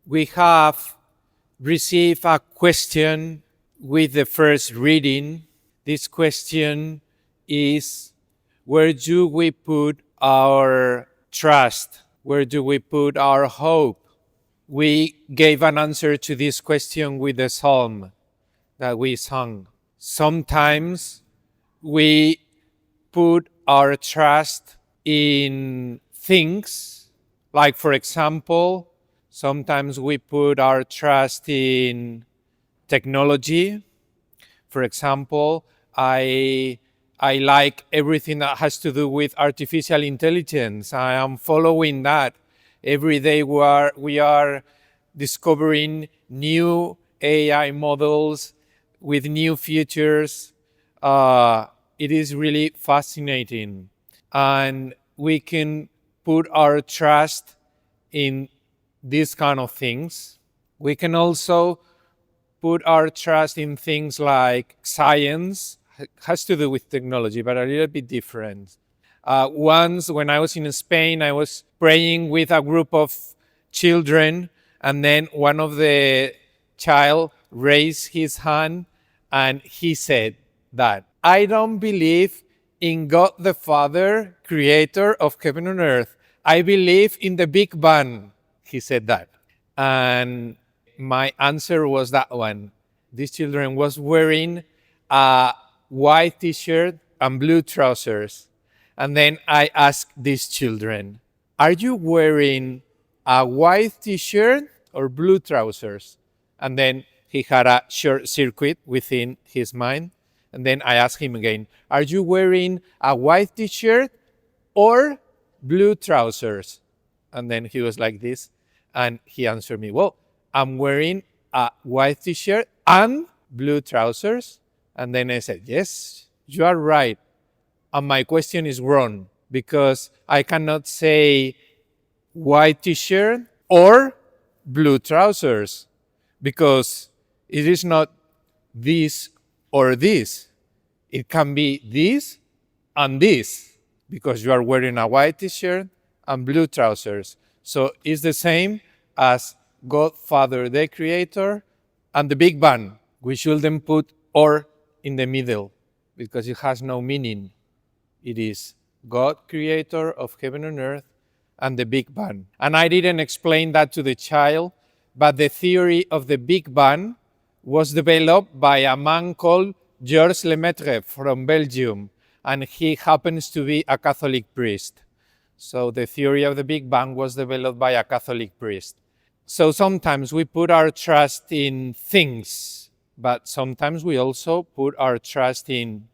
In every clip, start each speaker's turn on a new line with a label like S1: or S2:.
S1: We have received a question with the first reading. This question is, where do we put our trust? Where do we put our hope? We gave an answer to this question with the psalm that we sung. Sometimes we put our trust in things, like, for example, sometimes we put our trust in technology. For example, I like everything that has to do with artificial intelligence. I am following that. Every day we are discovering new AI models with new features. It is really fascinating. And we can put our trust in these kind of things. We can also put our trust in things like science. Has to do with technology, but a little bit different. Once, when I was in Spain, I was praying with a group of children, and then one of the child raised his hand, and he said that, I don't believe in God the Father, creator of heaven and earth. I believe in the Big Bang. He said that. And my answer was that one. This children was wearing a white t-shirt and blue trousers. And then I asked these children, are you wearing a white t-shirt or blue trousers? And then he had a short circuit within his mind. And then I asked him again, are you wearing a white t-shirt or blue trousers? And then he was like this. And he answered me, well, I'm wearing a white t-shirt and blue trousers. And then I said, yes, you are right. And my question is wrong, because I cannot say white t-shirt or blue trousers, because it is not this or this. It can be this and this, because you are wearing a white t-shirt and blue trousers. So it's the same as God Father, the Creator, and the Big Bang. We shouldn't put or in the middle, because it has no meaning. It is God, Creator of heaven and earth, and the Big Bang. And I didn't explain that to the child, but the theory of the Big Bang was developed by a man called Georges Lemaitre from Belgium, and he happens to be a Catholic priest. So the theory of the Big Bang was developed by a Catholic priest. So sometimes we put our trust in things, but sometimes we also put our trust in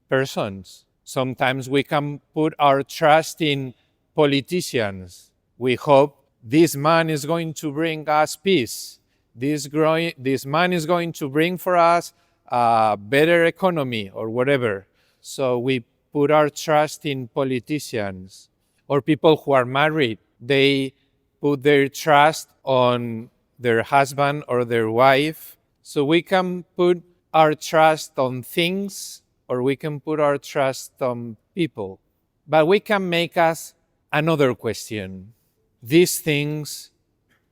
S1: persons. Sometimes we can put our trust in politicians. We hope this man is going to bring us peace. This man is going to bring for us a better economy or whatever. So we put our trust in politicians. Or people who are married, they put their trust on their husband or their wife. So we can put our trust on things, or we can put our trust on people. But we can make us another question. These things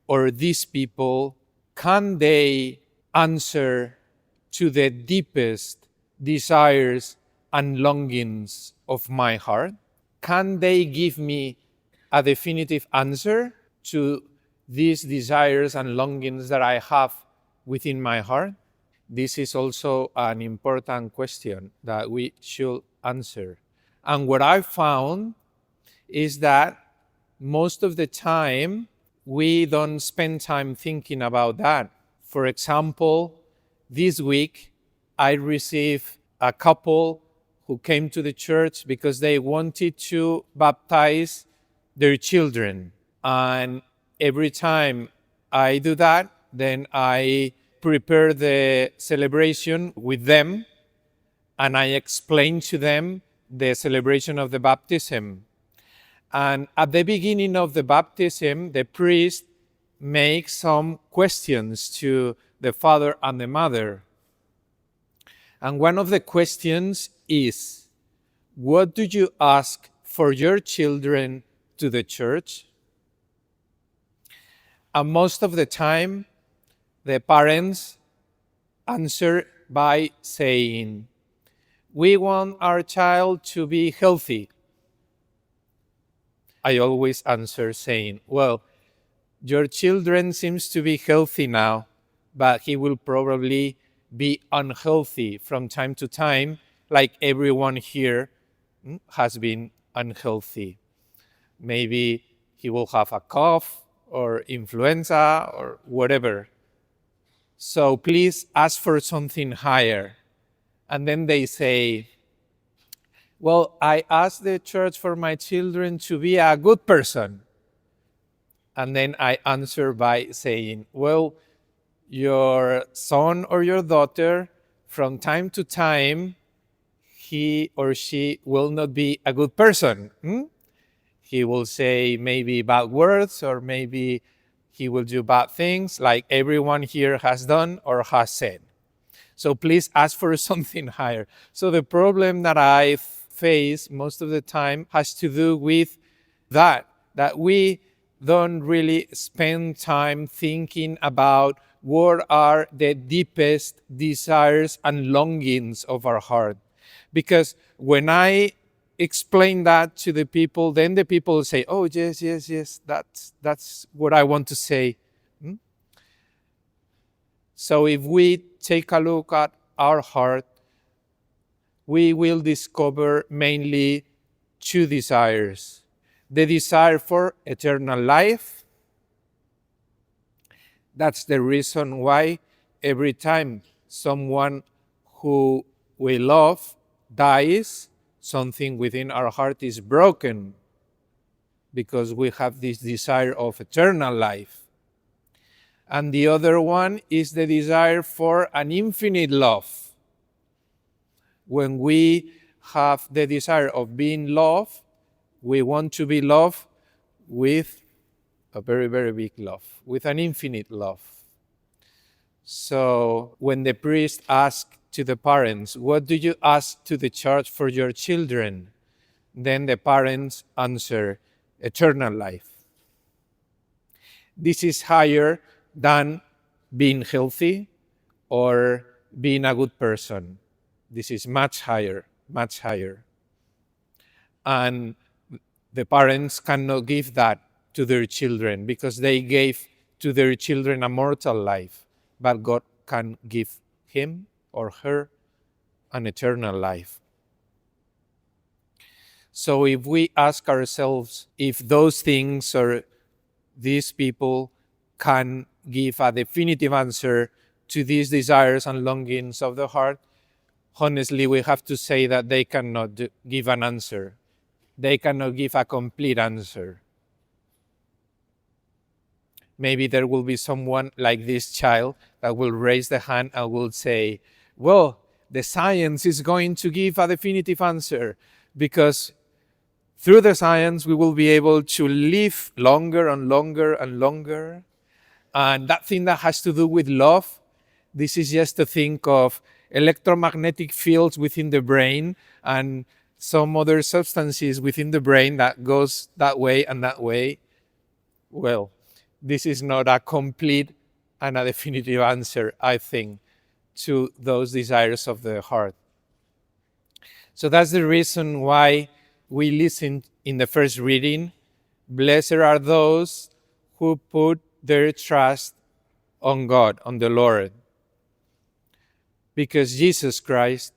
S1: or these people, can they answer to the deepest desires and longings of my heart? Can they give me a definitive answer to these desires and longings that I have within my heart? This is also an important question that we should answer. And what I found is that most of the time, we don't spend time thinking about that. For example, this week, I received a couple who came to the church because they wanted to baptize their children. And every time I do that, then I prepare the celebration with them, and I explain to them the celebration of the baptism. And at the beginning of the baptism, the priest makes some questions to the father and the mother. And one of the questions is, what do you ask for your children to the church? And most of the time, the parents answer by saying, we want our child to be healthy. I always answer saying, well, your children seems to be healthy now, but he will probably be unhealthy from time to time, like everyone here has been unhealthy. Maybe he will have a cough or influenza or whatever. So please ask for something higher. And then they say, well, I asked the church for my children to be a good person. And then I answer by saying, well, your son or your daughter, from time to time, he or she will not be a good person. He will say maybe bad words, or maybe he will do bad things like everyone here has done or has said. So please ask for something higher. So the problem that I face most of the time has to do with that we don't really spend time thinking about what are the deepest desires and longings of our heart. Because when I explain that to the people, then the people say, oh, yes, yes, yes, that's what I want to say. So if we take a look at our heart, we will discover mainly two desires. The desire for eternal life. That's the reason why every time someone who we love dies, something within our heart is broken, because we have this desire of eternal life. And the other one is the desire for an infinite love. When we have the desire of being loved, we want to be loved with a very, very big love, with an infinite love. So when the priest asks to the parents, what do you ask to the church for your children? Then the parents answer, eternal life. This is higher than being healthy or being a good person. This is much higher, much higher. And the parents cannot give that to their children because they gave to their children a mortal life, but God can give him or her an eternal life. So if we ask ourselves if those things or these people can give a definitive answer to these desires and longings of the heart, honestly, we have to say that they cannot give an answer. They cannot give a complete answer. Maybe there will be someone like this child that will raise the hand and will say, well, the science is going to give a definitive answer, because through the science we will be able to live longer and longer and longer. And that thing that has to do with love, this is just to think of electromagnetic fields within the brain and some other substances within the brain that goes that way and that way. Well, this is not a complete and a definitive answer, I think, to those desires of the heart. So that's the reason why we listened in the first reading, blessed are those who put their trust on God, on the Lord. Because Jesus Christ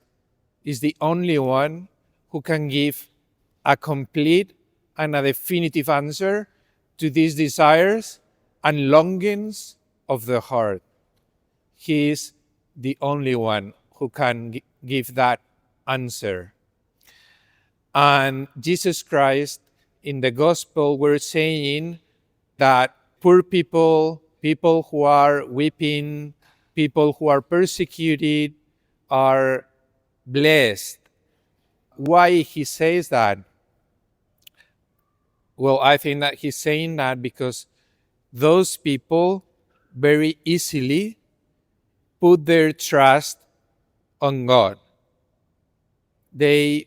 S1: is the only one who can give a complete and a definitive answer to these desires and longings of the heart. He is the only one who can give that answer. And Jesus Christ, in the gospel, we're saying that poor people, people who are weeping, people who are persecuted, are blessed. Why he says that? Well, I think that he's saying that because those people very easily put their trust on God. They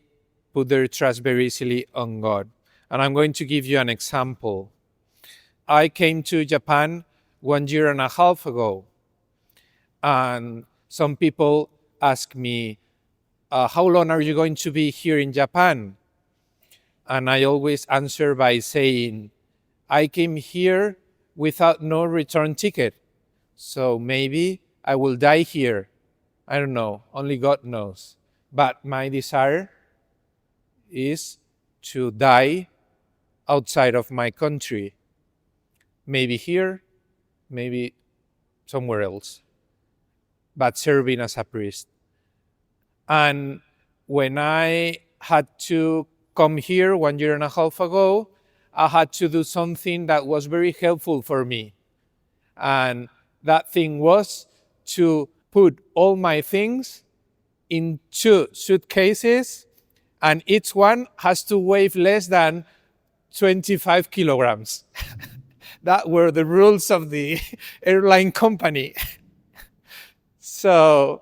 S1: put their trust very easily on God. And I'm going to give you an example. I came to Japan 1 year and a half ago. And some people ask me, how long are you going to be here in Japan? And I always answer by saying, I came here without no return ticket. So maybe I will die here. I don't know, only God knows. But my desire is to die outside of my country. Maybe here, maybe somewhere else, but serving as a priest. And when I had to come here 1 year and a half ago, I had to do something that was very helpful for me. And that thing was to put all my things in 2 suitcases, and each one has to weigh less than 25 kilograms. That were the rules of the airline company. So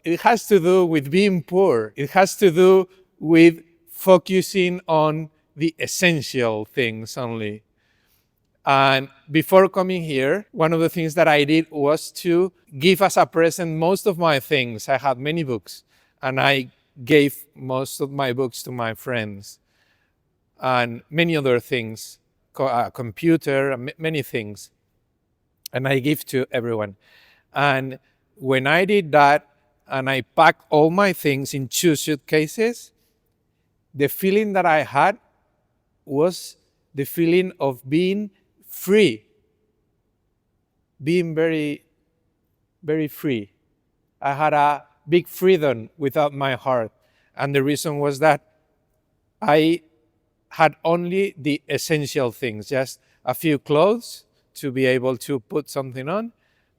S1: it has to do with being poor. It has to do with focusing on the essential things only. And before coming here, one of the things that I did was to give as a present most of my things. I had many books, and I gave most of my books to my friends, and many other things, a computer, many things. And I give to everyone. And when I did that, and I packed all my things in 2 suitcases, the feeling that I had was the feeling of being free, being very, very free. I had a big freedom without my heart. And the reason was that I had only the essential things, just a few clothes to be able to put something on,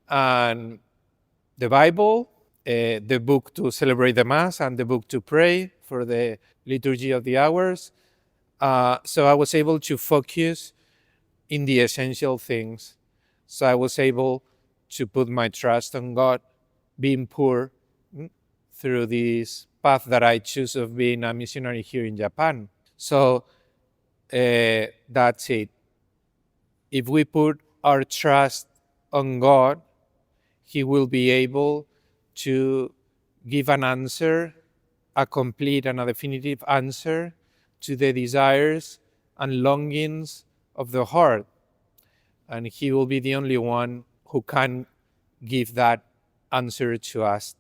S1: and the Bible, the book to celebrate the Mass, and the book to pray for the liturgy of the hours. So I was able to focus in the essential things. So I was able to put my trust on God, being poor, through this path that I choose of being a missionary here in Japan. So that's it. If we put our trust on God, He will be able to give an answer, a complete and a definitive answer to the desires and longings of the heart. And He will be the only one who can give that answer to us.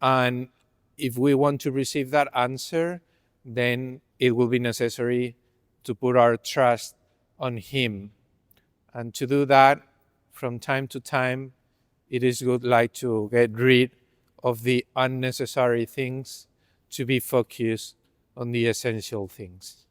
S1: And if we want to receive that answer, then it will be necessary to put our trust on Him. And to do that, from time to time, it is good like to get rid of the unnecessary things, to be focused on the essential things.